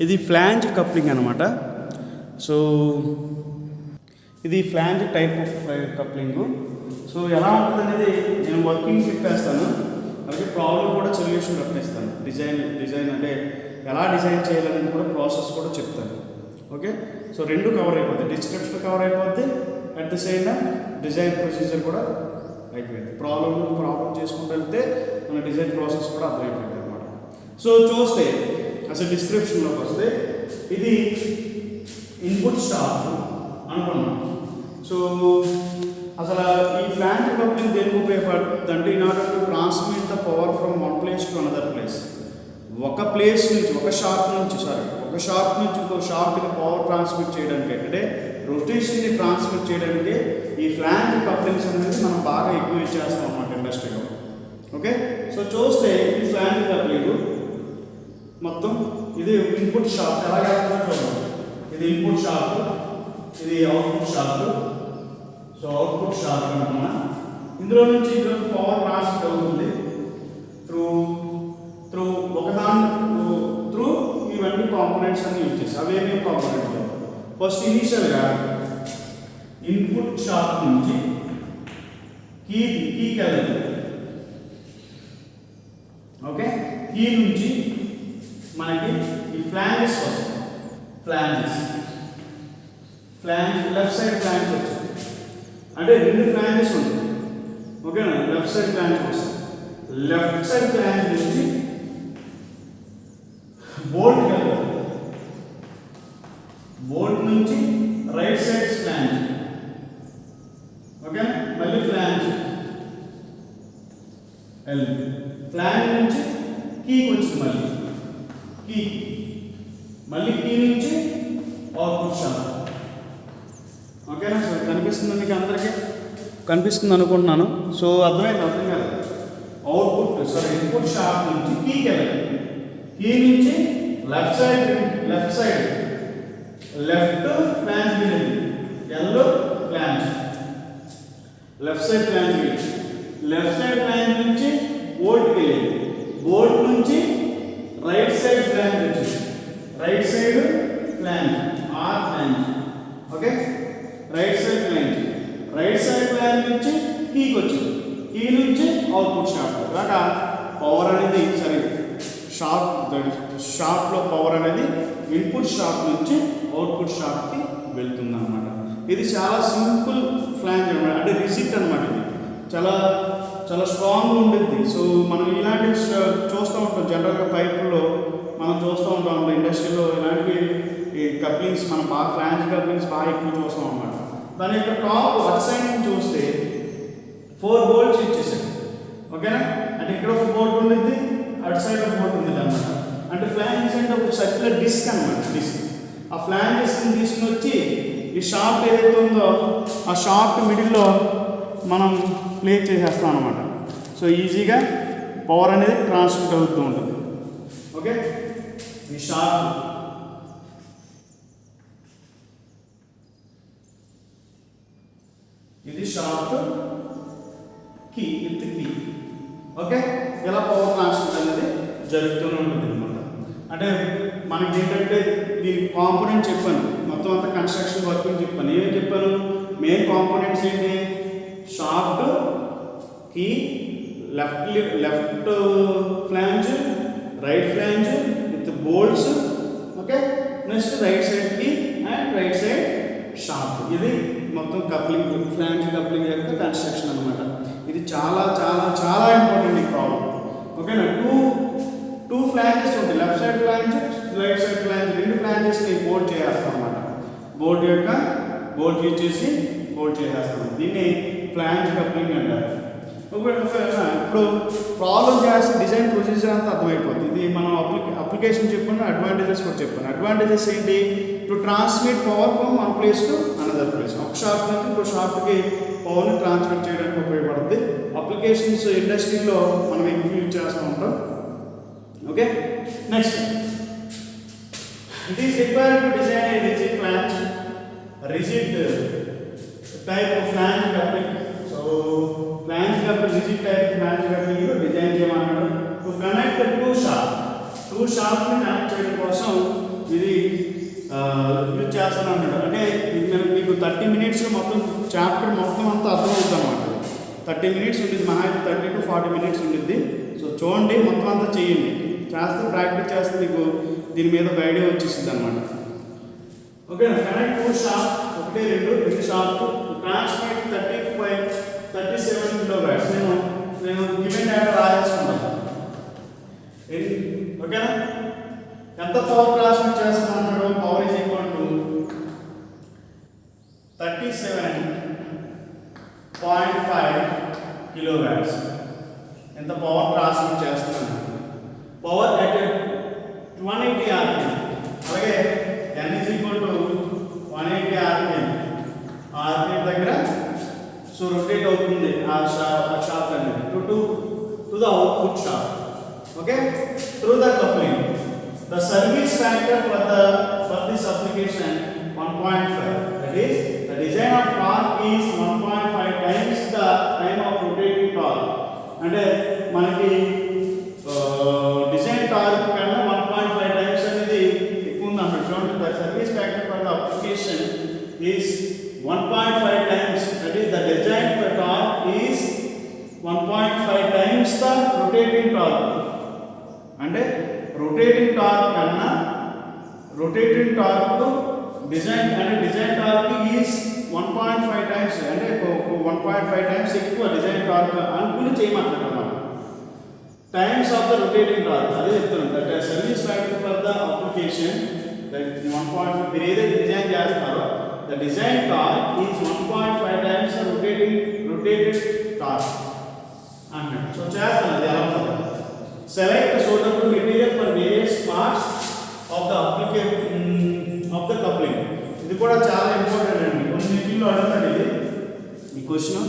ఇది flange coupling అనమాట. So ఇది flange type of coupling. So ఎలా ఉంటుంది అనేది నేను వర్కింగ్ చెప్పేస్తాను, అలాగే ప్రాబ్లం కూడా సొల్యూషన్ చెప్పేస్తాను. డిజైన్ అంటే ఎలా డిజైన్ చేయాలనేది కూడా ప్రాసెస్ కూడా చెప్తాను. ఓకే, సో రెండు కవర్ అయిపోద్ది, డిస్క్రిప్షన్ కవర్ అయిపోద్ది, at the same time design procedure కూడా అయిపోయింది. ప్రాబ్లం చేసుకుంటూ వెళ్తే మన డిజైన్ ప్రాసెస్ కూడా అర్థమైపోయింది అనమాట. సో చూస్తే అసలు డిస్క్రిప్షన్లోకి వస్తే ఇది ఇన్పుట్ స్టాక్ అనుకున్నాం. సో అసలు ఈ ఫ్లాంజ్ కప్లింగ్ దేనికి ఉపయోగపడుతుంది అంటే in order to transmit the power from one place to another place. ఒక ప్లేస్ నుంచి ఒక షాఫ్ట్ నుంచి ఇంకో షాఫ్ట్కి పవర్ ట్రాన్స్మిట్ చేయడానికి, అంటే రొటేషన్ని ట్రాన్స్మిట్ చేయడానికి ఈ ఫ్లాంజ్ కప్లింగ్స్ అనేది మనం బాగా ఎక్కువ చేస్తాం అన్నమాట ఇండస్ట్రీలో. ఓకే, సో చూస్తే ఈ ఫ్లాంజ్ కప్లింగ్ మొత్తం ఇది ఇన్పుట్ షాఫ్ట్ ఎలా చేస్తుందో చూడండి. ఇది ఇన్పుట్ షాఫ్ట్, ఇది output shaft. So output shaft అనుకున్నా ఇందులో నుంచి పవర్ ట్రాన్స్మిట్ అవుతుంది త్రూ త్రూ ఇవన్నీ కాంపోనెంట్స్ అన్ని యూజ్ చేసి అవేమీ కాంపోనెంట్స్. ఫస్ట్ ఇనీషియల్గా ఇన్పుట్ షాఫ్ట్ నుంచి కీకి వెళ్ళదు. ఓకే, కీ నుంచి మనకి ఈ ఫ్లాంజెస్ వస్తాయి. ఫ్లాంజ్ లెఫ్ట్ సైడ్ ఫ్లాంజ్ వచ్చింది అంటే రెండు ఫ్లాంజెస్ ఉంటాయి. ఓకేనా, లెఫ్ట్ సైడ్ ఫ్లాంజ్ వస్తుంది. లెఫ్ట్ సైడ్ ఫ్లాంజ్ నుంచి బోల్ట్ వెళ్తుంది, బోల్ట్ నుంచి రైట్ సైడ్ ఫ్లాంజ్. ఓకే, మళ్ళీ ఫ్లాంజ్ ఫ్లాంజ్ నుంచి కీకి వచ్చింది, మళ్ళీ కీ నుంచి అవుట్పుట్ షాఫ్ట్. ఓకేనా, సో కనిపిస్తుంది మీకు అందరికీ? కనిపిస్తుంది అనుకుంటున్నాను. సో అర్థం కాదు. ఇన్పుట్ షాఫ్ట్ నుంచి కీకి వెళ్ళాలి, కీ నుంచి లెఫ్ట్ ఫ్లాంజ్ వెళ్ళింది, yellow flange left side flange నుంచి బోల్ట్కి వెళ్ళింది, బోల్ట్ నుంచి రైట్ సైడ్ ఫ్లాంజ్ వచ్చింది, right side flange or flange. Okay, right side flange నుంచి కీకి వచ్చింది, కీ నుంచి అవుట్పుట్ షాఫ్ట్. అలాగా పవర్ అనేది షాఫ్ట్లో పవర్ అనేది ఇన్పుట్ షాఫ్ట్ నుంచి అవుట్పుట్ షాఫ్ట్కి వెళ్తుంది అనమాట. ఇది చాలా సింపుల్ ఫ్లాంజ్ అనమాట, అంటే రిజిడ్ అనమాట. ఇది చాలా స్ట్రాంగ్గా ఉంటుంది. సో మనం ఇలాంటివి చూస్తూ ఉంటాం జనరల్గా పైపుల్లో మనం చూస్తూ ఉంటాం ఇండస్ట్రీలో ఇలాంటివి ఈ కప్లింగ్స్ మనం బాగా ఫ్లాంజ్ కప్లింగ్స్ బాగా ఎక్కువ చూస్తాం అన్నమాట. దాని యొక్క టాప్ అటు సైడ్ నుంచి చూస్తే 4 బోల్ట్స్ ఇచ్చేసాడు. ఓకేనా, అంటే ఇక్కడ ఒక బోల్ట్ ఉంటుంది, అటు సైడ్ ఒక బోల్ట్ ఉంది అనమాట. అంటే ఫ్లాంజెస్ అంటే ఒక సర్క్యులర్ డిస్క్ అనమాట. ఆ ఫ్లాంజెస్ని తీసుకుని వచ్చి ఈ షాఫ్ట్ ఏదైతే ఉందో ఆ షాఫ్ట్ మిడిల్లో మనం ప్లేస్ చేసేస్తాం అనమాట. సో ఈజీగా పవర్ అనేది ట్రాన్స్మిట్ అవుతూ ఉంటుంది. ఓకే, ఈ షాఫ్ట్ ఇది shaft key with key. Okay, ఇలా పవర్ ట్రాన్స్మిట్ అనేది జరుగుతూనే ఉంటుంది అనమాట. అంటే మనకి ఏంటంటే దీని కాంపోనెంట్ చెప్పాను, మొత్తం అంతా కన్స్ట్రక్షన్ వర్కింగ్ చెప్పాను. ఏమేమి చెప్పాను? మెయిన్ కాంపోనెంట్స్ ఏంటి? Shaft, key, left flange, right flange with bolts. Okay, next right side key and right side shaft. ఇది మొత్తం కప్లింగ్, ఫ్లాంజ్ కప్లింగ్ యొక్క కన్స్ట్రక్షన్ అనమాట. ఇది చాలా చాలా చాలా ఇంపార్టెంట్ ఈ ప్రాబ్లం. ఓకేనా, టూ ఫ్లాంజెస్ ఉంటాయి, left side flange, right side flange. రెండు ఫ్లాంజెస్ని బోల్ట్ చేసేస్తాం అనమాట. బోల్ట్ యూజ్ చేసి బోల్ట్ చేసేస్తాం. దీన్ని ఫ్లాంజ్ కప్లింగ్ అంటారు. ఇప్పుడు ప్రాబ్లం చేస్తే డిజైన్ ప్రొసీజర్ అంతా అర్థమైపోతుంది. ఇది మనం అప్లికేషన్ చెప్పాను, అడ్వాంటేజెస్ కూడా చెప్పాను. అడ్వాంటేజెస్ ఏంటి? To transmit power from one place to another place. ఒక షాఫ్ట్ నుంచి ఇంకో షాఫ్ట్కి పవర్ని ట్రాన్స్మిట్ చేయడానికి ఉపయోగపడుతుంది. అప్లికేషన్స్ ఇండస్ట్రీలో మనం ఎక్కువ యూజ్ చేస్తూ ఉంటాం. Okay, next it is required to design A rigid flange, rigid type of flange coupling. So flange coupling, rigid type flange coupling design చేయమన్నాడు. టు కనెక్ట్ టూ షాఫ్ట్ని కనెక్ట్ చేయడం కోసం ఇది యూజ్ చేస్తాను అన్నాడు. అంటే మీకు 30 minutes మొత్తం చాప్టర్ మొత్తం అంతా అర్థమవుతుంది అనమాట. 30 minutes ఉంటుంది, మహా 30 to 40 minutes ఉంటుంది. సో చూడండి, మొత్తం అంతా చేయండి, చేస్తే ప్రాక్టీస్ చేస్తే మీకు దీని మీద ఒక ఐడియా వచ్చేసింది అనమాట. Okay, connect 2 shaft, 1 2 shaft, transmit 37 kilowatts. నేను గివెన్ డేటా రాసేసుకున్నాను. ఓకేనా, ఎంత పవర్ ట్రాన్స్మిట్ చేస్తున్నాడు? Power is equal to 37.5 kilowatts. ఎంత పవర్ ట్రాన్స్మిట్ చేస్తున్నాను? Power at 180 rpm. అలాగే n is equal to 180 rpm. rpm దగ్గర సో రొటేట్ అవుతుంది ఆ షాఫ్ట్ అనేది to the output shaft. Okay, through the coupling the service factor for this application 1.5. That is, the design of torque is 1.5 times the time of rotating torque. అంటే మనకి design torque కన్నా 1.5 times అనేది ఎక్కువ ఉంది అన్నట్టు. చూడండి, the service factor for the application is 1.5 times. That is, the design for torque is 1.5 times the rotating torque. అంటే rotating torque కన్నా rotating torque design torque is 1.5 times, అంటే 1.5 టైమ్స్ ఎక్కువ డిజైన్ టార్క్ అనుకుని చేయమంటున్నాం. Times of the rotating torque అదే చెప్తున్నాం. That service factor for the application that 1.5. మీరు ఏదైతే డిజైన్ చేస్తారో the design torque is 1.5 times rotated torque అన్నట్టు. సో చేస్తాను అది ఎలా ఉంటుంది. Select the suitable material for various parts of the coupling. ఇది కూడా చాలా ఇంపార్టెంట్ అండి. కొన్నింటిలో అడుగుతాడు ఈ క్వశ్చన్.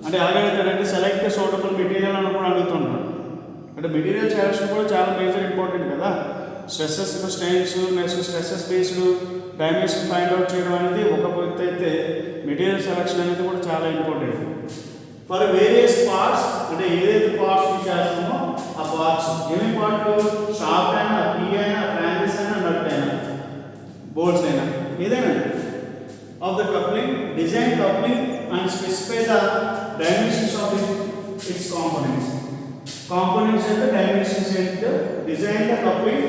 అంటే ఎలాగ అడుగుతాడంటే సెలెక్ట్ ద సూటబుల్ మెటీరియల్ అని కూడా అడుగుతుంటాడు. అంటే మెటీరియల్ సెలెక్షన్ కూడా చాలా మేజర్ ఇంపార్టెంట్ కదా. Stresses, strains, next stresses based dimension find out చేయడం అనేది ఒక పొత్తు అయితే, మెటీరియల్ సెలెక్షన్ అనేది కూడా చాలా ఇంపార్టెంట్. ఫర్ వేరియస్ పార్ట్స్, అంటే ఏదైతే పార్ట్స్ చేస్తామో ఆ పార్ట్స్ ఏమేమి పార్ట్లు, షాఫ్ట్ అయినా, కీ అయినా, ఫ్రాంచెస్ అయినా, నట్ అయినా, బోల్ట్స్ అయినా, ఏదైనా of the coupling, design coupling and specify the dimensions of it's components. Components అంటే డైమెన్షన్స్ ఏంటో, design the coupling,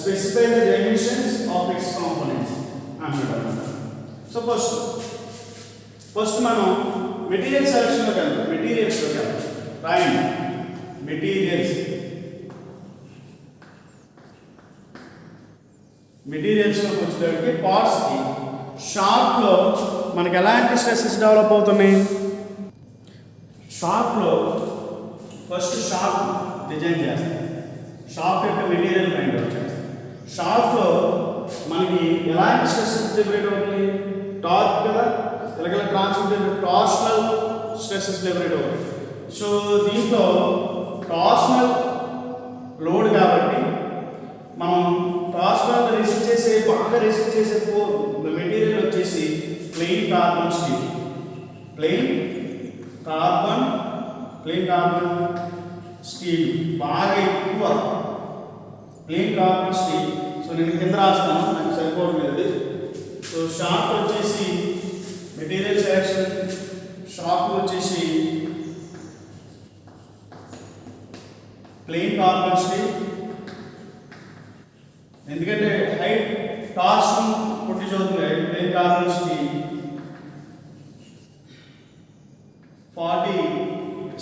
specify the dimensions of it's components అన్నమాట. సో ఫస్ట్ మనం మెటీరియల్ సెలక్షన్లోకి వెళ్తాం. మెటీరియల్స్లోకి వెళ్తాం. రాయండి మెటీరియల్స్లోకి వచ్చేటప్పటికి పార్ట్స్కి షాఫ్ట్లో మనకి ఎలాంటి స్ట్రెసెస్ డెవలప్ అవుతున్నాయి? షాఫ్ట్లో ఫస్ట్ షాఫ్ట్ డిజైన్ చేస్తాం. షాఫ్ట్ యొక్క మెటీరియల్ ఫైండ్ అవుట్ చేస్తాం. షాఫ్ట్లో మనకి ఎలాంటి స్ట్రెసెస్ జనరేట్ అవుతుంది? టార్క్ కదా, ఎలాగ ట్రాన్స్మిట్ టార్షనల్ స్ట్రెసెస్ జనరేట్ అవుతాయి. సో దీంట్లో టార్షనల్ లోడ్ కాబట్టి మనం టార్షనల్ బాగా రెసిస్ట్ చేసే మెటీరియల్ వచ్చేసి plain carbon steel. Plain carbon steel బాగా ఎక్కువ ప్లెయిన్ కార్బన్ స్టీల్. సో నేను కింద రాస్తాను, నాకు సరిపోవట్లేదు. సో షాఫ్ట్ వచ్చేసి మెటీరియల్ సెలెక్షన్, షాఫ్ట్ వచ్చేసి ప్లెయిన్ కార్బన్ స్టీల్. ఎందుకంటే హైట్ టార్షన్ పుట్టి చదువుతుంది. Plain carbon steel 40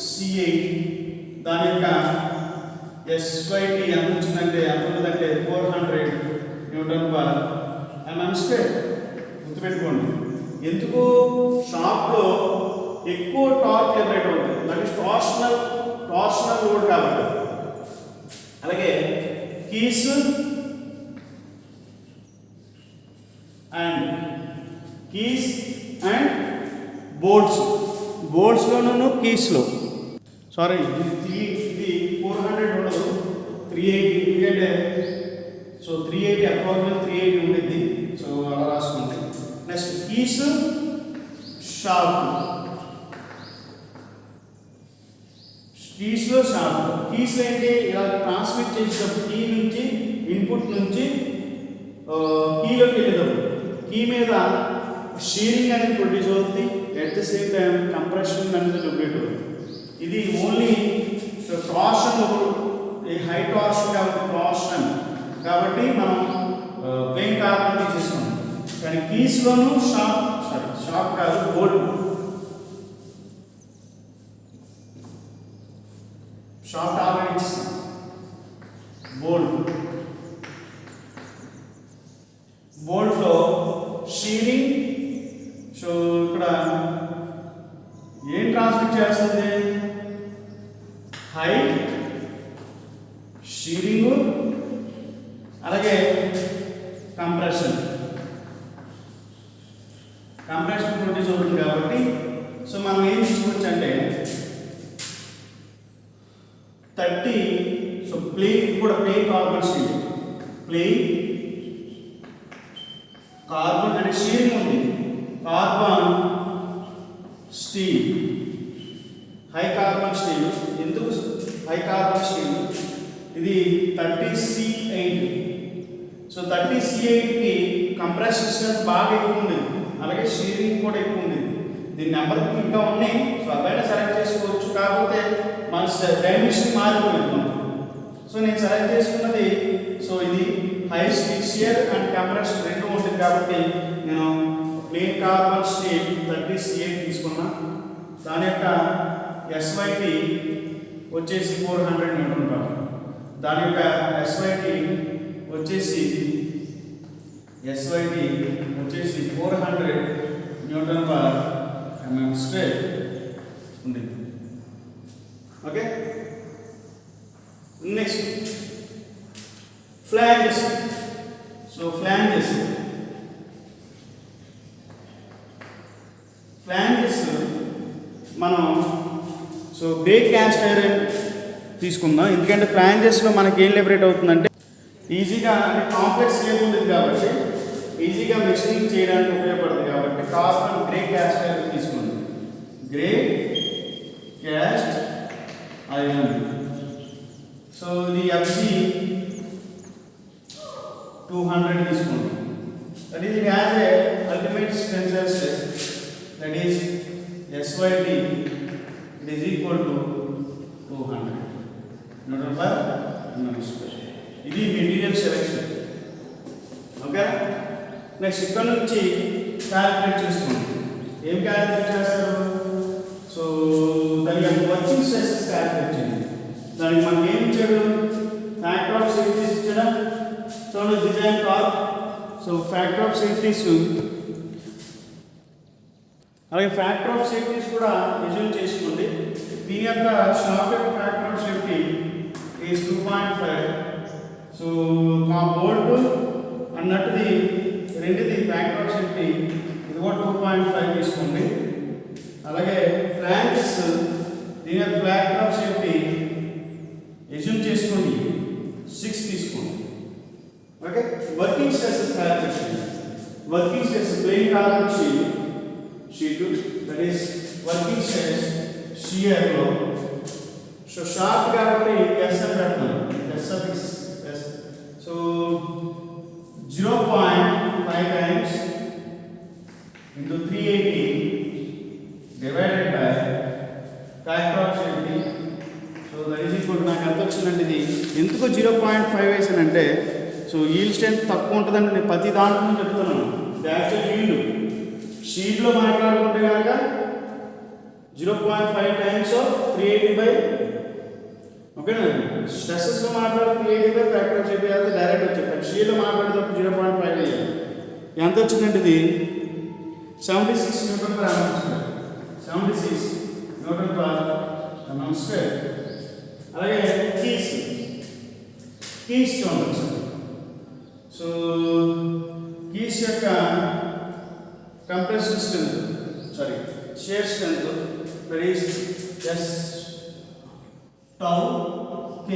C8. దాని యొక్క SYT ఎంత వచ్చిందంటే ఎంత ఉంటుందంటే 400 Nm/m². గుర్తుపెట్టుకోండి. ఎందుకు షాఫ్ట్లో ఎక్కువ టార్క్ జనరేట్ అవుతుంది, దానికి టార్షనల్ లోడ్ కాబట్టి. అలాగే కీస్ అండ్ బోల్ట్స్లోనూ కీస్లో సారీ ఇది 400 ఉండదు, 380. ఎందుకంటే సో 380 అప్రాక్సిమేట్ 380 ఉండేది. సో అలా రాసుకుంటే నెక్స్ట్ కీస్ షాఫ్ట్. కీస్లో షాఫ్ట్. కీస్లో ఏంటి, ఇలా ట్రాన్స్మిట్ చేసేటప్పుడు కీ నుంచి ఇన్పుట్ నుంచి మీద షీరింగ్ అనేది ప్రొడ్యూస్ అవుతుంది, at the same time compression అనేది లుబ్రేట్ అవుతుంది. ఇది ఓన్లీ టార్షన్, ఈ హై టార్షన్ కాబట్టి టార్షన్ కాబట్టి మనం ప్లెయిన్ కార్బన్ తీసేసుకున్నాం. కానీ కీస్లోను షార్ప్ కాదు, బోల్ట్ షార్ట్ ఆల్రెడీ ఇచ్చేస్తాం. బోల్ట్లో షీరింగ్. సో ఇక్కడ ఏం ట్రాన్స్మిట్ చేస్తుంది? హై షీరింగ్ అలాగే కంప్రెషన్ ప్రొడ్యూస్ అవుతుంది కాబట్టి సో మనం ఏం తీసుకోవచ్చు అంటే 30. సో ప్లెయిన్ కూడా plain carbon steel, plain carbon అంటే షీరింగ్ ఉంది, carbon steel, high carbon steel. ఎందుకు హై కార్బన్ స్టీల్? ఇది 30C8. సో 30C8కి కంప్రెషన్ స్ట్రెంత్ బాగా ఎక్కువ ఉండేది, అలాగే షీరింగ్ కూడా ఎక్కువ ఉండేది. దీని నెంబర్ ఇంకా ఉన్నాయి, సో అదైనా సెలెక్ట్ చేసుకోవచ్చు. కాకపోతే మన డైమెన్షన్ మారిపోయింది. సో నేను సెలెక్ట్ చేసుకున్నది సో ఇది హై షియర్ అండ్ కంప్రెషన్ రెండు ఉంటుంది కాబట్టి నేను ప్లెయిన్ కార్బన్ స్టీల్ 30C8 తీసుకున్నా. దాని యొక్క SYT వచ్చేసి 400 న్యూటన్ పర్. దాని యొక్క SYT వచ్చేసి 400 న్యూటన్ పర్ mm స్క్వేర్ ఉంది. Okay, next flanges. So flanges మనం సో బ్రేక్ క్యాస్ట్ ఐరన్ తీసుకుందాం. ఎందుకంటే ఫ్లాంజెస్లో మనకి ఏం లిబరేట్ అవుతుందంటే ఈజీగా, అంటే కాంప్లెక్స్ లేకుంటుంది కాబట్టి ఈజీగా మిక్సింగ్ చేయడానికి ఉపయోగపడుతుంది కాబట్టి కార్బన్ గ్రే క్యాస్ట్ ఐరన్ తీసుకుందాం. Grey cast iron. సో ఇది FG 200 తీసుకుందాం. That is it has a ultimate tensile stress that is SYT it is equal to 200 Newton per mm square. ఇది మెటీరియల్ సెలెక్షన్. ఓకే, నెక్స్ట్ ఇక్కడ నుంచి calculate చేసుకోండి. ఏం calculate చేస్తారు? So దాని యొక్క వర్కింగ్ స్ట్రెసెస్ క్యాలిక్యులేట్ చేయండి. దానికి మనకి ఏమి ఇచ్చాడు? ఫ్యాక్టర్ ఆఫ్ సేఫ్టీస్ ఇచ్చాడా? చూడండి, design top. So factor of safeties అలాగే ఫ్యాక్టర్ ఆఫ్ సేఫ్టీస్ కూడా రిజల్వ్ చేసుకోండి. దీని యొక్క షాప్ యొక్క factor of safety is 2.5. So మా బోల్ట్ అన్నట్టుది రెండుది ఫ్యాక్టర్ ఆఫ్ సేఫ్టీ ఇది కూడా 2.5 తీసుకోండి. అలాగే ఫ్లాంజెస్ దీని యొక్క ఫ్యాక్టర్ ఆఫ్ సేఫ్టీ రిజల్వ్ చేసుకోండి 6 తీసుకోండి. Okay, working stresses calculation. Working stress plain carbon sheet that is working stress shear లో సో షార్ప్ కాబట్టి S అని పెడతాం. S so 0.5 times into 380 divided by factor of safety. So that is equal to, నాకు ఎంత వచ్చిందంటే ఇది ఎందుకు 0.5 వేసానంటే so yield strength తక్కువ ఉంటుందంటే నేను ప్రతి దాంట్లో చెప్తున్నాను. యాక్చువల్ ఈల్డ్ షీట్లో మాట్లాడుకుంటే కనుక 0.5 times of 380 ఓకేనా. స్ట్రెసెస్లో మాట్లాడుతూ 380 ఫ్యాక్టర్ ఆఫ్ సేఫ్టీ అయితే డైరెక్ట్ వచ్చేది. షీట్లో మాట్లాడేటప్పుడు 0.5 వేయాలి. ఎంత వచ్చిందంటే ఇది 76 Newton per mm square. 76 Newton per mm square. అలాగే కీస్ చూడవచ్చు. సో కీస్ యొక్క compression strength share strength that is S tau K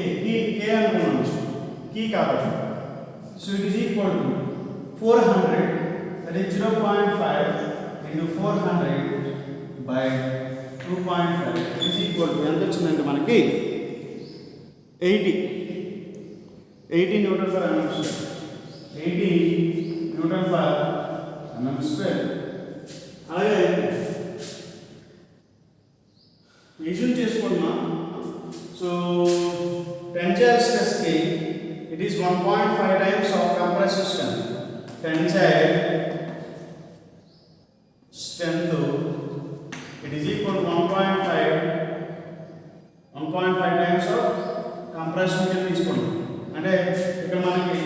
అనుకున్నాను కీ కాబట్టి. So it is equal to 400 that is 0.5 into 400 by 2.5 is equal to ఎంత వచ్చిందంటే మనకి 80 Newton per mm square. 80 Newton per mm is 1.5 times of compressive strength. Tensile strength, it is equal to 1.5 times of compression strength తీసుకోండి. అంటే ఇక్కడ మనకి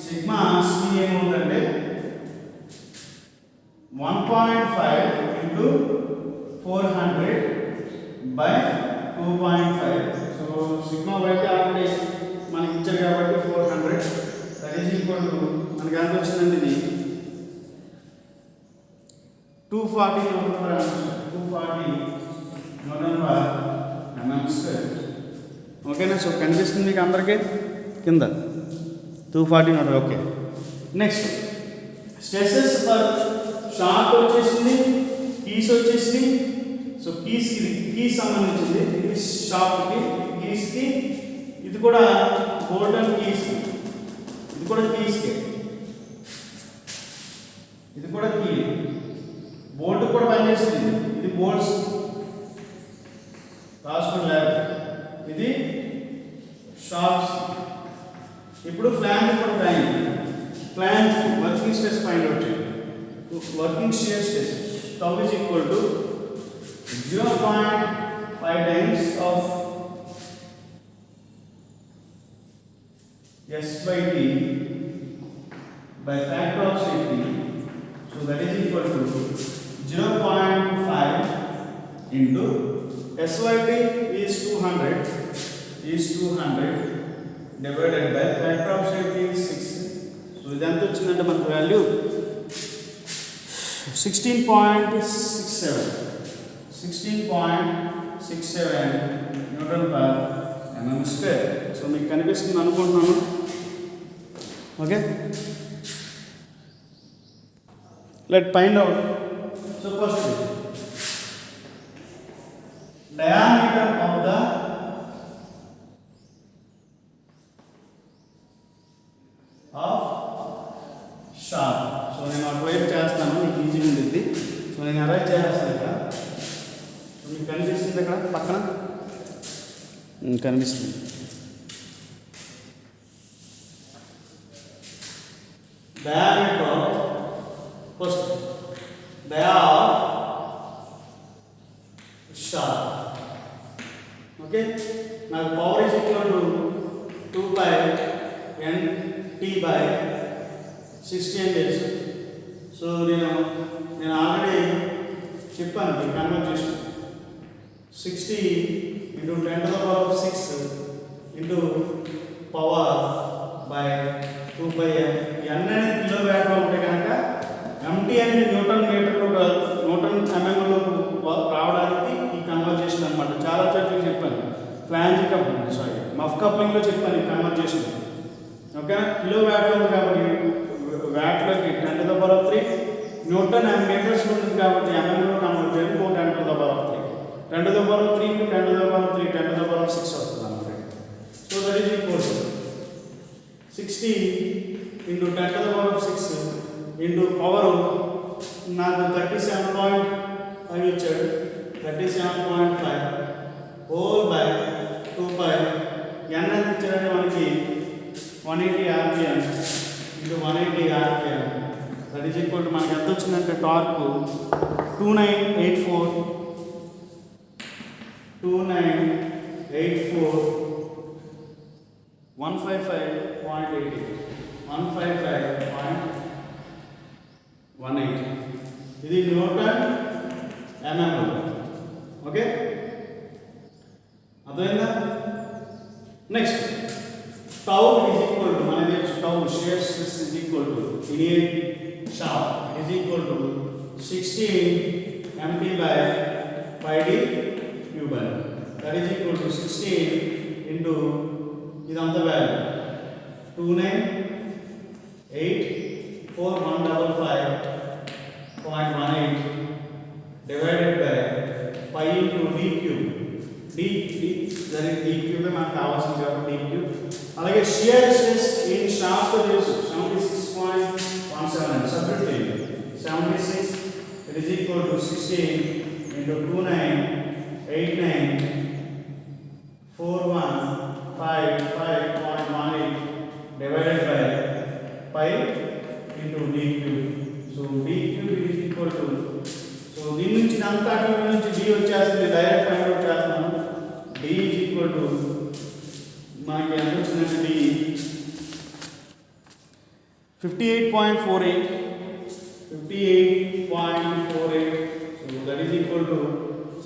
sigma C ఏమవుతుందంటే 1.5 into 400 by 2.5. So sigma white already మనకి ఇచ్చారు కాబట్టి 400, దట్ ఈజ్ ఈక్వల్ టు మనకి ఎంత వచ్చిందండి ఇది 240 న్యూటన్ పర్ ఎంఎం స్క్వేర్. ఓకేనా? సో కనిపిస్తుంది మీకు అందరికీ కింద 240 Newton. Okay, next stresses for short వచ్చేసింది, కీస్ వచ్చేసింది. సో కీస్ సంబంధించింది, ఇది షార్ట్కి, కీస్కి, ఇది కూడా గోల్డెన్ కీస్, ఇది కూడా కీస్కి, ఇది కూడా కీ. బోల్ట్ కూడా పనిచేస్తుంది, ఇది బోల్ట్స్ రాసుకుని, ఇది షార్ట్స్. ఇప్పుడు ఫ్లాంజ్ కూడా time, flange working stress find out చేయండి. Working shear stress tau is equal to 0.5 times of S by T by factor of safety. So that is equal to 0.5 into S by T is 200 divided by factor of safety is 6. So ఇదంతా వచ్చిందంటే మనకు value 16.67 Newton per MM square. So మీకు కనిపిస్తుంది అనుకుంటున్నాను. Okay, let find out. So first diameter of the short. So నేను అటువైపు చేస్తాను, మీకు ఈజీగా ఉంటుంది. సో నేను అరేంజ్ చేస్తాను ఇక్కడ. సో మీకు కనిపిస్తుంది ఇక్కడ పక్కన కనిపిస్తుంది. డయామీటర్ ఫస్ట్ డయా షార్ట్. ఓకే, నాకు power is equal to 2/NT/60 అని తెలుసు. సో నేను ఆల్రెడీ చెప్పాను మీకు conversation 60 into 10⁶ into power by 2/n. n అనేది కిలో వ్యాట్లో ఉంటే కనుక ఎంటీ అనేది న్యూటన్ ఎంఎంలో రావడానికి ఈ కన్వర్జేషన్ అనమాట. చాలా చోట్ల చెప్పాను, ఫ్లాంజ్ కప్లింగ్, మఫ్ కప్లింగ్లో చెప్పాను ఈ కన్వర్జేషన్. ఓకే, కిలో వ్యాట్లో ఉంది కాబట్టి వ్యాట్లోకి 10⁻³ న్యూటన్ మీటర్స్ ఉంటుంది కాబట్టి ఎంఎంలో కన్వర్ట్ చేయాలి 10⁻³ 10⁻³ టు 10⁻³ 10⁻6 వస్తుంది అన్నమాట. So that is equal to 60 into 10⁻6 into power నాకు 37.5 ఇచ్చాడు. 37.5 హోల్ బై 2π. n ఎంత ఇచ్చాడంటే మనకి 180 RPM into 180 RPM. That is equal to మనకి ఎంత వచ్చిందంటే టార్క్ 2984 155.80 155.18. ఇది న్యూటన్ ఎంఎంలో. ఓకే, అర్థమైందా? Next tau is equal to మనది tau shear stress is equal to in shaft is equal to 16 MT/πd cube. That is equal to 16 into ఇదంతా value 2984155.18 divided by pi into d cube. దానికి d cube మనకు కావాల్సింది కాబట్టి d cube. అలాగే shear stress in shaft తెలుసు 76.17 subtract చేయండి. 76 it is equal to 16 into 29894155.18 divided 5 into d cube. So d cube is equal to, so దీని నుంచి అంతా అటు నుంచి d వచ్చేస్తుంది, డైరెక్ట్ ఫైండ్ అవుట్ చేస్తున్నాను. d is equal to మనకి ఎంత వచ్చిందంటే d 58.48, so that is equal to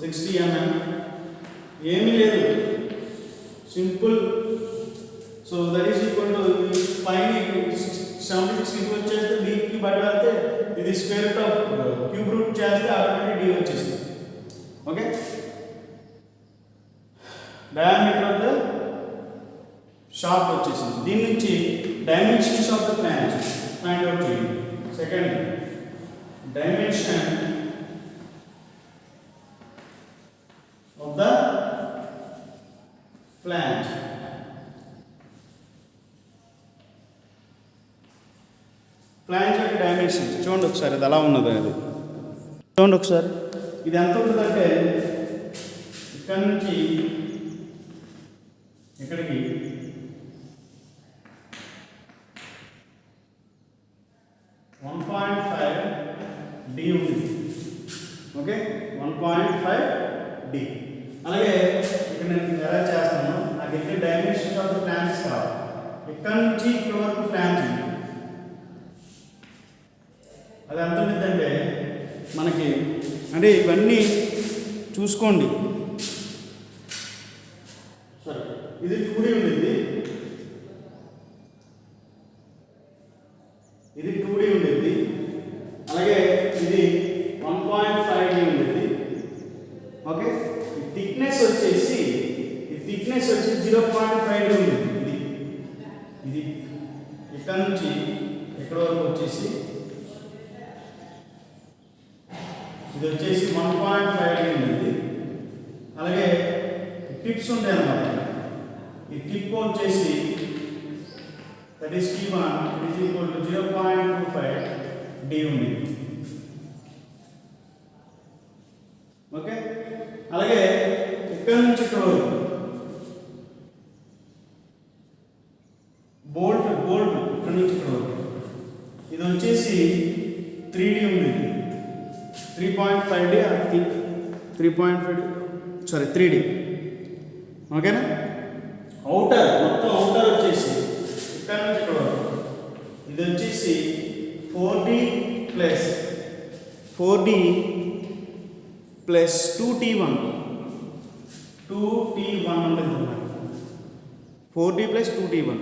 60 mm. ఏమీ లేదు, simple. So that is equal to పైన 76 ఇంటూ వచ్చేస్తే డీకి బట్టి వెళ్తే ఇది square root of cube root చేస్తే ఆటోమేటిక్ డి వచ్చేస్తుంది. Okay, diameter of the shaft వచ్చేసింది. దీని నుంచి dimensions of the flange find out చేయండి. Second, dimension of the flange. Flange యొక్క డైమెన్షన్స్ చూడండి ఒకసారి, ఇది ఎలా ఉన్నది అది చూడండి ఒకసారి. ఇది ఎంత ఉంటుందంటే ఇక్కడ నుంచి ఇక్కడికి 1.5 d ఉంటుంది. Okay, 1.5 d. అలాగే ఇక్కడ నేను ఎలా చేస్తాను, నాకు ఇక్కడ డైమెన్షన్స్ ఆఫ్ ద ఫ్లాంజ్ కావాలి. ఇక్కడ నుంచి ఇక్కడ వరకు ఫ్లాంజ్ ఉంది, అది ఎంత ఉంటుందంటే మనకి, అంటే ఇవన్నీ చూసుకోండి. సరే, ఇది 2D ఉండింది, ఇది 2D ఉండింది. అలాగే ఇది 1.5D ఉండింది. ఓకే, ఈ థిక్నెస్ వచ్చేసి 0.5D ఉండింది. ఇది ఇక్కడ నుంచి ఇక్కడ వరకు వచ్చేసి ఇది వచ్చేసి 1.5D ఉంది. అలాగే టిప్స్ ఉంటాయి అన్నమాట. ఈ టిప్ వచ్చేసి that is T1 is equal to 0.25D ఉంది. ఓకే, అలాగే ఇక్కడ నుంచి ఇక్కడ వరకు బోల్ట్ ఇక్కడ నుంచి ఇక్కడ వరకు ఇది వచ్చేసి 3D ఉంది. 3.5D, 3D. ఓకేనా. అవుటర్, మొత్తం అవుటర్ వచ్చేసి ఇక్కడ నుంచి ఇక్కడ వరకు ఇది వచ్చేసి 4D ప్లస్ 2T1 ఉంటుంది. 4D plus 2T1.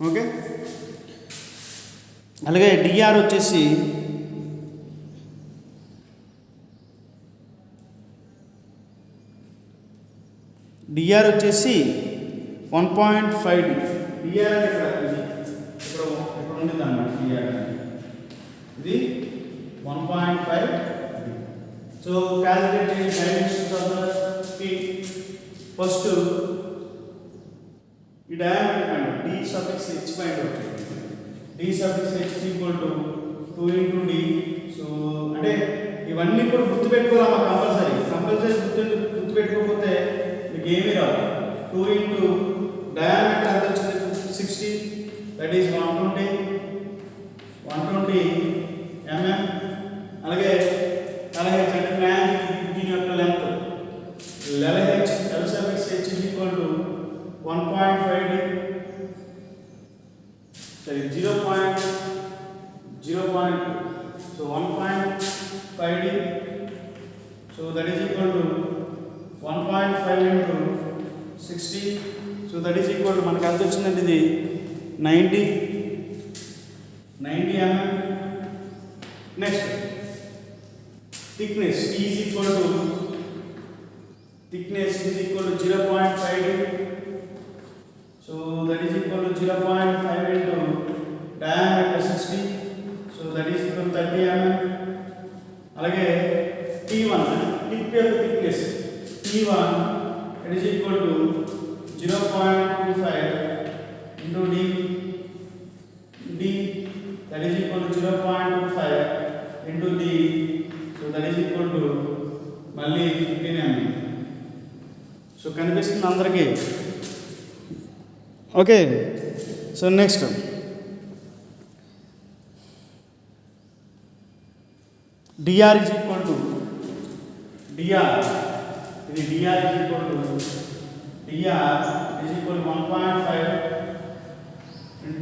ఓకే, అలాగే DR వచ్చేసి DR వచ్చేసి 1.5D. DR అంటే ఇక్కడ ఉండేది అన్నమాట. DR ఇది 1.5D. సో క్యాలిక్యులేట్ చేయండి డైమెన్షన్స్ ఆఫ్ ద టీప్. ఫస్ట్ ఈ diameter point D suffix H point అవుతుంది. D suffix H is equal to 2 into D. So అంటే ఇవన్నీ కూడా గుర్తుపెట్టుకోవాలమ్మా, కంపల్సరీ గుర్తుపెట్టుకోకపోతే మీకు ఏమీ రాదు. 2 into డయామీటర్ ఎంత వచ్చింది 60, దట్ ఈస్ 120 mm. అలాగే LH అంటే ఫ్లాంజ్ దీని యొక్క length LH L suffix H is equal to 1.5D. సరే 0.2, so 1.5D, so that is equal to 1.5 into 60, so that is equal to మనకి ఎంత వచ్చిందంటే ఇది 90 mm. Next thickness is equal to 0.5D, so that is equal to 0.5 into diameter 60, so that is equal to 30 mm. అలాగే T1 tip యొక్క thickness T1 it is equal to 0.25 into D, that is equal to 0.25 into D, so that is equal to మళ్ళీ 15 mm. So కనిపిస్తుంది అందరికీ. Okay, so next dr is equal to dr, ఇది dr is equal to 1.5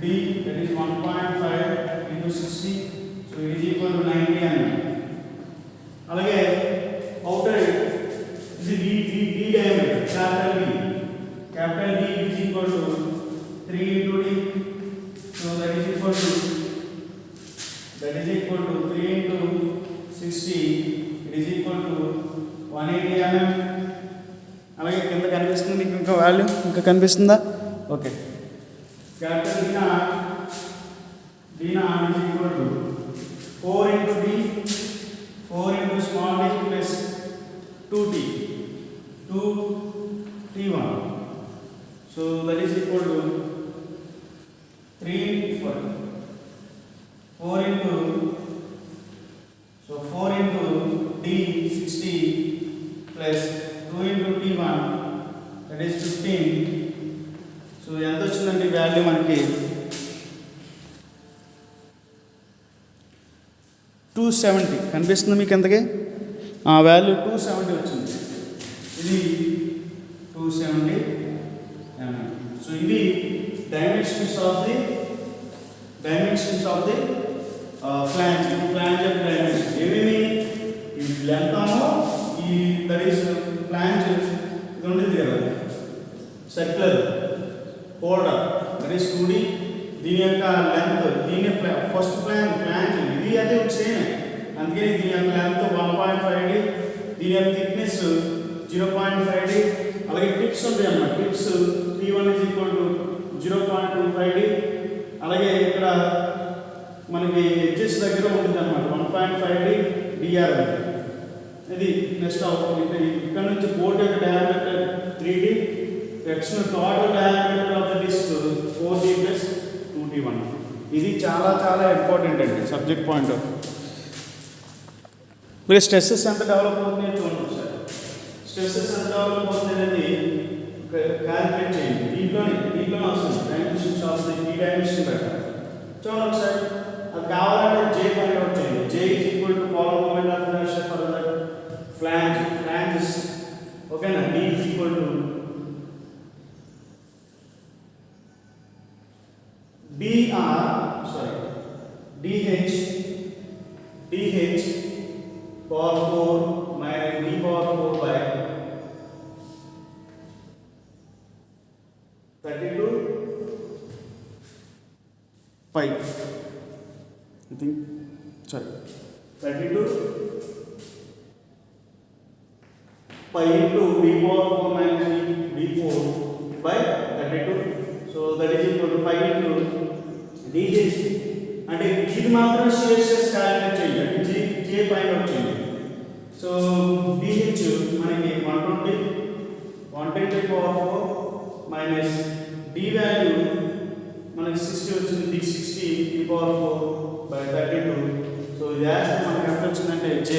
d, that is 1.5 into 60, so it is equal to 90 mm. అలాగే outer ఇది d diameter, capital D is equal to 3 into d, so that is equal to 3 into 60, it is equal to 180 mm. అలాగే కింద కనిపిస్తుంది మీకు ఇంకా value ఇంకా కనిపిస్తుందా? Okay, capital D naught is equal to 4 into d, 4 into small d plus 2t, 2t1, so that is equal to 3 into 4 into, so 4 into d 60 plus 2 into t1, that is 15, so ఎంత వచ్చిందండి value మనకి 270 కనిపిస్తుంది మీకు ఎంతకి? ఆ value 270 వచ్చింది, ఇది 270 mm. So ఇది డైమెన్షన్స్ ఆఫ్ ది ఫ్లాంజ్, ఇది ఫ్లాంజ్ యొక్క డైమెన్షన్ ఏమేమి? ఈ లెంత్ ఏమో ఈ దట్ ఈస్ ఫ్లాంజ్ ఇది ఉంటుంది కదా circular holder, that is 2D, దీని యొక్క లెంత్, దీని ఫస్ట్ ఫ్లాంజ్ ఇది అదే సేమ్, అందుకే దీని యొక్క లెంత్ 1.5d, దీని యొక్క థిక్నెస్ 0.5d, అలాగే టిప్స్ ఉంటాయి అన్నమాట, tips T1 is equal to 0.25d, అలాగే ఇక్కడ మనకి ఎడ్జెస్ దగ్గర ఉంటుంది అన్నమాట 1.5d dr, ఇది నెక్స్ట్ అవుతుంది. ఇక్కడ నుంచి బోర్డ్ యొక్క diameter 3d, external total diameter of the disc 4d plus 2t1. ఇది చాలా చాలా ఇంపార్టెంట్ అండి సబ్జెక్ట్ పాయింట్. మీరు స్ట్రెస్సెస్ ఎంత డెవలప్ అవుతున్నాయో చూడండి సార్. స్ట్రెస్సెస్ ఎంత డెవలప్ అవుతుంది అనేది క్యాలిక్యులేట్ చేయండి, దీంట్లోనే వస్తుంది dimensions of the dimension better చూడండి ఒకసారి. అది కావాలంటే J ఫైండ్ అవుట్ చేయండి. J is equal to polar moment of inertia for the flanges, ఓకేనా? D is equal to DH power 4 minus D power 4 by 32 pi, I think, sorry, 32 pi into D power 4 minus D4 by 32, so that is equal to pi into DH, అంటే ఇది మాత్రం share stress calculate చేయండి, అంటే J find out చేయండి. So DH మనకి 120 power 4 minus D value మనకి 60 వచ్చింది, D 60 D power 4 by 32, so ఇది వేస్తే మనకి ఎంత వచ్చిందంటే J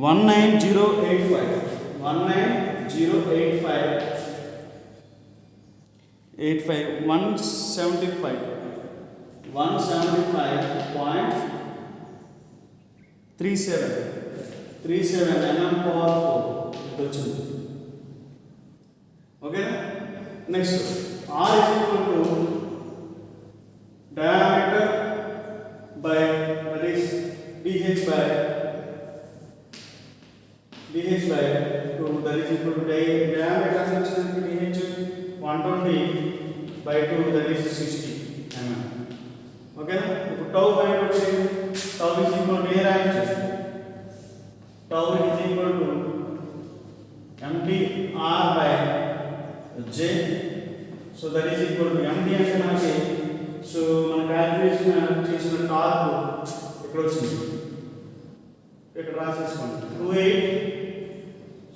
19085 175.37 mm పవర్ 4 వచ్చింది, ఓకేనా? Next R is equal to diameter by, that is DH by 2, that is equal to diameter వచ్చింది DH 120 by 2, that is 60 mm, ఓకేనా? ఇప్పుడు టౌ ఫైండ్ అవుట్ చేయండి. Tau is equal to tau is equal to mdr by J, so that is equal to md అంటే మనకి, so మన calculation చేసిన torque ఇక్కడ వచ్చింది, ఇక్కడ రాసేసుకోండి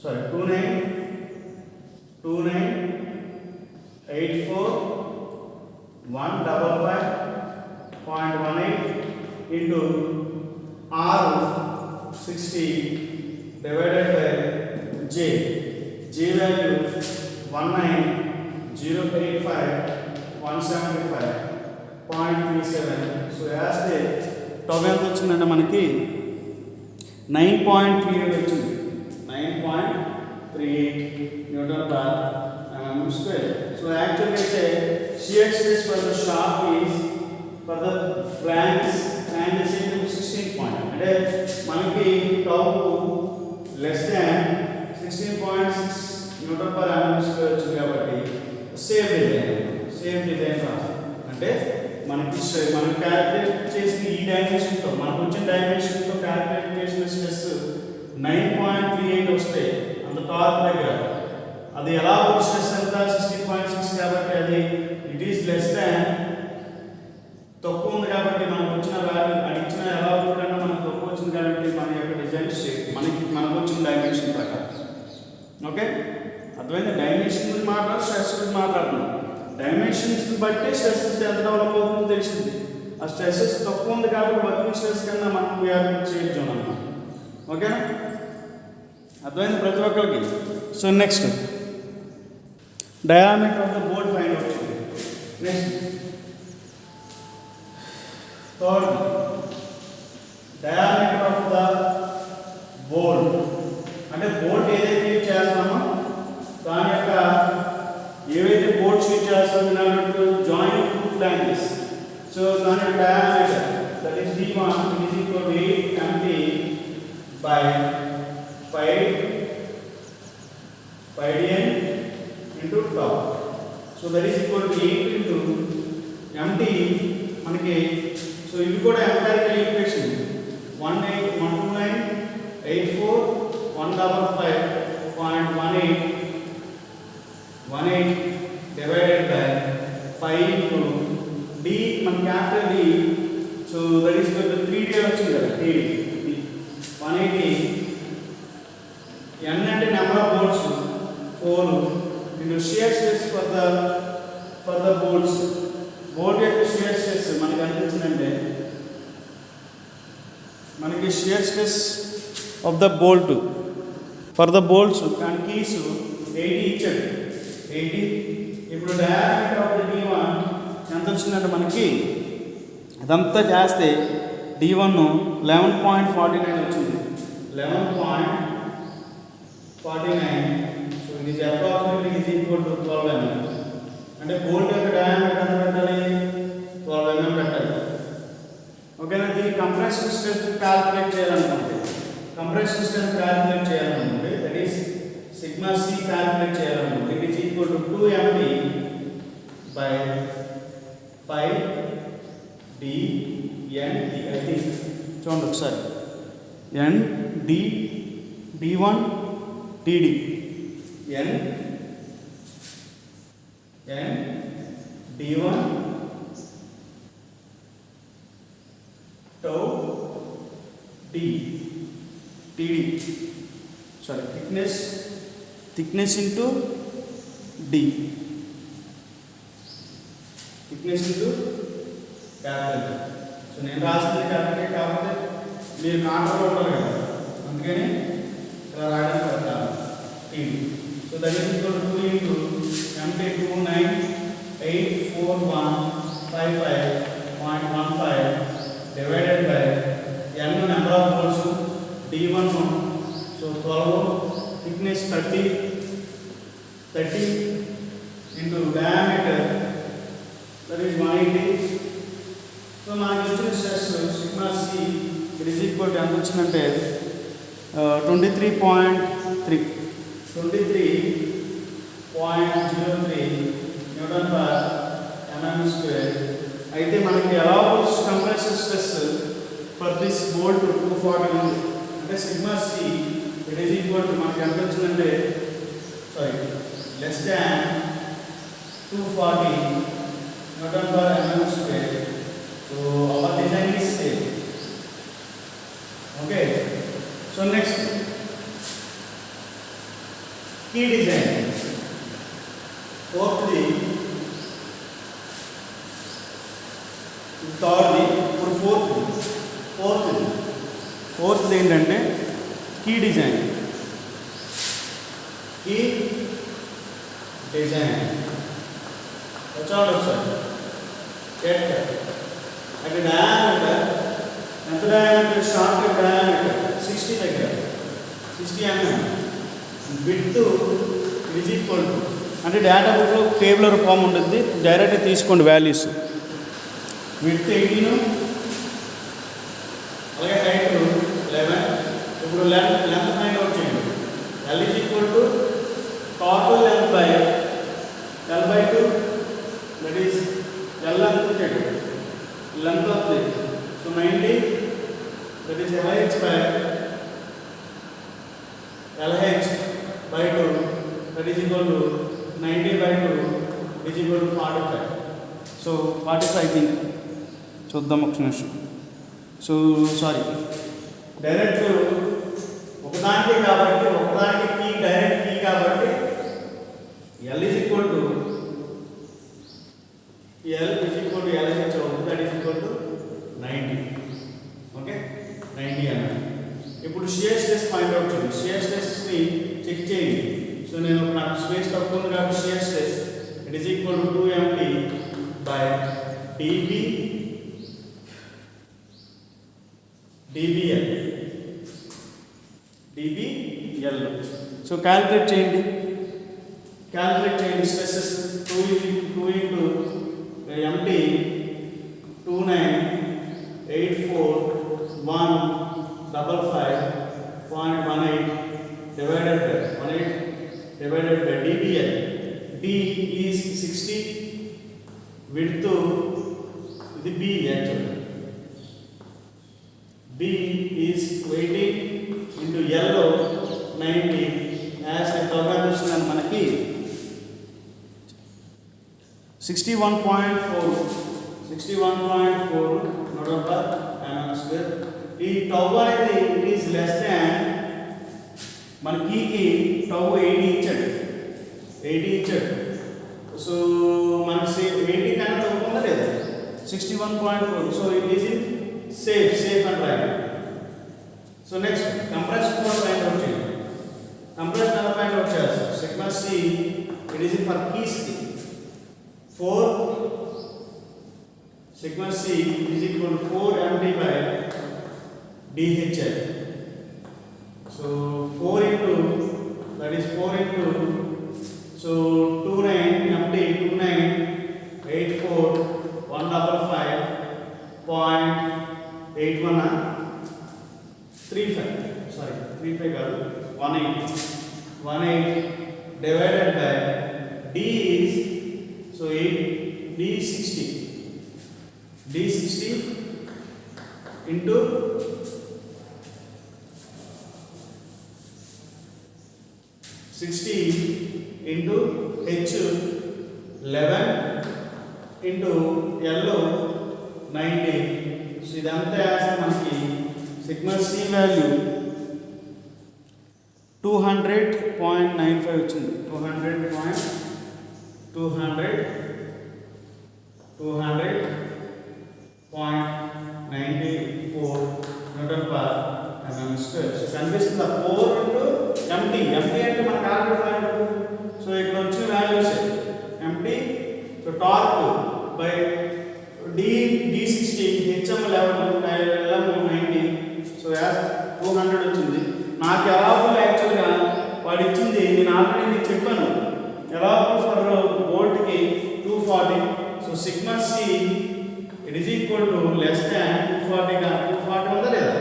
2984.155.18 into R 60 divided by J value 19085.175.37, so as the tau ఎంత వచ్చిందంటే మనకి 9.38 వచ్చింది. 9.38 Newton per mm square. So actually అయితే shear stress for the shaft is for the flanks and is equal to 16 point. అంటే మనకి tau less than 16.6 Newton per mm square వచ్చింది కాబట్టి same design రాస్తాం. అంటే మనకి మనం క్యాలిక్యులేట్ చేసిన ఈ డైమెన్షన్తో మనకు వచ్చిన డైమెన్షన్తో క్యాలిక్యులేట్ చేసిన స్ట్రెస్ 9.38 వస్తాయి అంత టార్క్ దగ్గర. అది ఎలా స్ట్రెస్ ఎంత 16.6 కాబట్టి అది ఇట్ ఈస్ లెస్ దాన్ తక్కువ ఉంది కాబట్టి మనకు వచ్చిన వాల్యూ అడిగిన ఎలా కన్నా మనకు తక్కువ వచ్చింది కాబట్టి మన యొక్క డిజైన్ మనకు వచ్చిన డైమెన్షన్ ప్రకారం. ఓకే, అర్థమైంది? డైమెన్షన్ గురించి మాట్లాడు, స్ట్రెస్ గురించి మాట్లాడుతున్నాం. డైమెన్షన్స్ బట్టి స్ట్రెస్ ఎంత డెవలప్ అవుతుందో తెలిసింది. ఆ స్ట్రెసెస్ తక్కువ ఉంది కాబట్టి వర్కింగ్ స్ట్రెస్ కన్నా మనం వ్యాయామం చేయొచ్చు అన్నమాట. ఓకేనా? అర్థమైంది ప్రతి ఒక్కరికి. So next diameter of the bolt find out చేయండి. Next third diameter of the bolt అంటే బోర్డ్ ఏదైతే యూజ్ చేస్తామో దాని యొక్క ఏవైతే బోర్డ్స్ యూజ్ చేస్తామో జాయిన్ టూ ఫ్లాంజెస్. సో దాని యొక్క diameter that is d1 is equal to 8 mt by 5 dn into tau. So that is equal to 8 into mt మనకి. సో ఇది కూడా empirical equation 12984.155.18 divided by pi into d మన capital d. So that is equal to 3d వచ్చింది కదా, 3d 180. n అంటే number of boards 4 into shear stress for the boards. Board యొక్క shear stress మనకి అనిపించిందంటే మనకి shear stress of the bolt for the bolts and keys 80 ఇచ్చాడు. 80. ఇప్పుడు diameter of the d1 ఎంత వచ్చిందంటే మనకి అదంతా చేస్తే d1 11.49 వచ్చింది. 11.49. So it is approximately is equal to 12 mm. అంటే బోల్ట్ యొక్క డయామీటర్ ఎంత పెట్టాలి? 12 mm పెట్టాలి. ఓకేనా? దీన్ని కంప్రెషన్ స్ట్రెస్ క్యాలిక్యులేట్ చేయాలనుకుంటే that is sigma C calculate చేయాలనుకుంటే it is equal to 2 mt by 5 d n d. I think చూడండి ఒకసారి n d d1 dd n d1 tau d td. Sorry, thickness into d, thickness into capital. So నేను రాసింది capital కాబట్టి మీరు control ఉండాలి కదా, అందుకని ఇలా రాయడం పెడతాను td. So that is equal to 2 into mt 2984155.15 divided by n number of moles d1. So 12, thickness 30 into diameter that is 180. So మనకి వచ్చిన stress sigma C it is equal to ఎంత వచ్చిందంటే 23.03 న్యూటన్ పర్ mm స్క్వేర్. అయితే మనకి allowable compression stress for this bolt 240 ఉంది. అంటే sigma C it is equal to మనకి ఎంత వచ్చిందంటే less than 240 newton per mm square. So our design is same. Okay, so next key design. Fourthly, thirdly, ఇప్పుడు fourth ఏంటంటే key design. వచ్చాడు ఒకసారి at diameter ఎంత డయామీటర్ షార్ట్ డయామీటర్ 60 దగ్గర 60 mm width is equal to అంటే data బుక్లో tabular form ఉంటుంది డైరెక్ట్గా తీసుకోండి వాల్యూస్ విడ్త్ 18 అలాగే హైట్ 11 ఇప్పుడు లెంత్ ఫైండ్ అవుట్ చేయండి L is equal to total length by L by 2 that is L length length of this. So 90 that is LH by LH by 2 that is equal to 90 by 2 is equal to 45. So 45 thing. చూద్దాం ఒక నిమిషం so sorry direct ఒకదానికి కాబట్టి ఒకదానికి key direct key కాబట్టి L is equal to LH అవుతుంది that is equal to 90 okay 90 అన్నమాట ఇప్పుడు షియర్ స్ట్రెస్ పాయింట్ అవుట్ చేయండి షియర్ స్ట్రెస్ని చెక్ చేయండి సో నేను నాకు స్పేస్ తక్కువ ఉంది కాబట్టి shear stress it is equal to 2MT by dBL so calculate చేయండి stresses 2 into MT 2984,155.18 divided by dBL. D is 60, width is B actually. B is 18 into L 90 as a calculation manaki 61.4 Newton per mm square. ఈ tau అనేది it is less than మన కీకి tau 80 ఇచ్చాడు so మనకి 80 కన్నా తక్కువ ఉందా లేదా 61.4 so it is in safe and right so next compression point out చేయండి కంప్రెషన్ ఎలా పాయింట్ అవుట్ చేస్తారు sigma C it is in for keys 4 sigma c is equal to 4MT by DHL. So 4 into that is 4 into so 29MT 2984,155.81 35 కాదు 18 divided by D is so D60 into into H 11 into L 90 so ఇదంతా వేస్తే మనకి sigma C value 200.95 వచ్చింది 200.94 Newton per mm square. So కనిపిస్తుంది 4 into MT అంటే మనకు already find so ఇక్కడ వచ్చిన values MT so torque by D60 HM 11 LM 90 so as 200 వచ్చింది నాకు ఎలా యాక్చువల్గా వాడు ఇచ్చింది నేను ఆల్రెడీ మీకు చెప్పాను ఎలా ఫర్ వోల్ట్కి 240 so sigma C it is equal to less than 240 ఉందా లేదా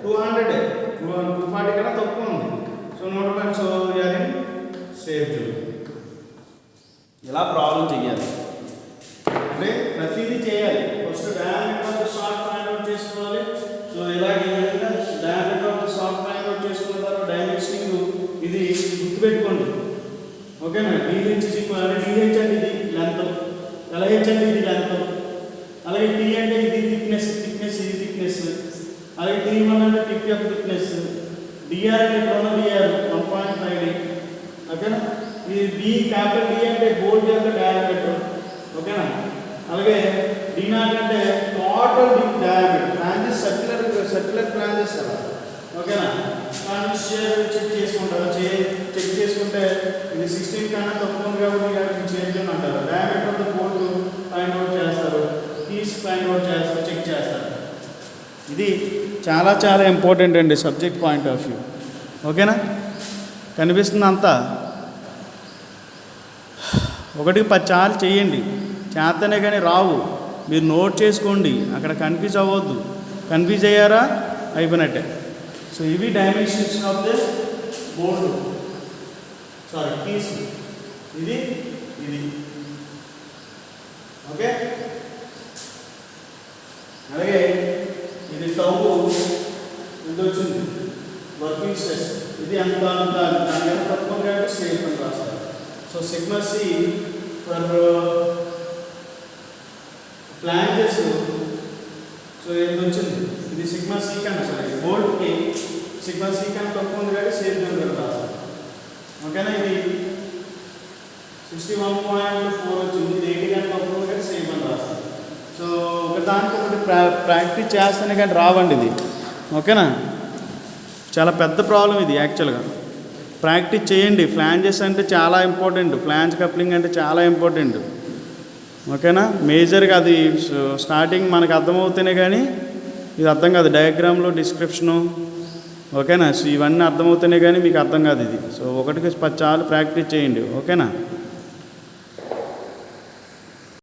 240 కన్నా తక్కువ ఉంది so note so you are in safe zone ఇలా ప్రాబ్లం చేయాలి అంటే ప్రతిదీ చేయాలి first diameter shaft find out చేసుకోవాలి సో ఇలాగే డయామీటర్ షార్ట్ ఫైండ్ అవుట్ చేసుకున్న తర్వాత డైమెన్షనింగ్ ఇది గుర్తుపెట్టుకోండి ఓకేనా DH అంటే DH అంటే ఇది లెంత్ LH అంటే ఇది లెంత్ అలాగే T అంటే ఇది థిక్నెస్ ఇది థిక్నెస్ అలాగే T1 అంటే టిప్ యొక్క థిక్నెస్ DR అంటే ఇక్కడ ఉన్న DR 1.5 ఓకేనా ఇది B క్యాపిటల్ D అంటే బోల్ట్ యొక్క డయామీటర్ ఓకేనా అలాగే D0 అంటే total diameter branches circular branches అలా ఓకేనా కానీ షేర్ చెక్ చేసుకుంటే ఇది 16 కన్నా తక్కువ ఉంది కాబట్టి చేంజ్ అని అంటారు diameter of the bolt find out చేస్తారు కీస్ ఫైండ్ అవుట్ చేస్తారు చెక్ చేస్తారు ఇది చాలా చాలా ఇంపార్టెంట్ అండి సబ్జెక్ట్ పాయింట్ ఆఫ్ వ్యూ. ఓకేనా? కనిపిస్తుంది అంతా. 1కి 10 సార్లు చేయండి, చేస్తేనే కానీ రావు. మీరు నోట్ చేసుకోండి, అక్కడ కన్ఫ్యూజ్ అవ్వద్దు. కన్ఫ్యూజ్ అయ్యారా అయిపోయినట్టే. సో ఇవి dimensions of the board, sorry keys. ఇది ఓకే. అలాగే ఇది టౌ ఎంత వచ్చింది, వర్కింగ్ స్ట్రెస్ ఇది ఎంత దాని ఎంత తక్కువ కాబట్టి సేఫ్ అని రాస్తారు. So sigma C for flanges, so ఎంత వచ్చింది, ఇది సిగ్మా సి కన్నా సారీ బోల్ట్కి సిగ్మా సి కన్నా తక్కువ ఉంది కాబట్టి సేఫ్ అని రాస్తారు. ఓకేనా? ఇది 61.4 వచ్చింది, ఇది 80 కన్నా తక్కువ ఉంది కాబట్టి సేఫ్ అని రాస్తారు. సో ఒకదానికి ఒకటి ప్రాక్టీస్ చేస్తేనే కానీ రావండి ఇది. ఓకేనా? చాలా పెద్ద ప్రాబ్లం ఇది యాక్చువల్గా. ప్రాక్టీస్ చేయండి. ఫ్లాంజెస్ అంటే చాలా ఇంపార్టెంట్, ఫ్లాంజ్ కప్లింగ్ అంటే చాలా ఇంపార్టెంట్. ఓకేనా? మేజర్గా అది స్టార్టింగ్ మనకు అర్థమవుతేనే కానీ ఇది అర్థం కాదు. డయాగ్రామ్లో డిస్క్రిప్షను, ఓకేనా? సో ఇవన్నీ అర్థమవుతేనే కానీ మీకు అర్థం కాదు ఇది. సో 1కి 10 సార్లు ప్రాక్టీస్ చేయండి. ఓకేనా?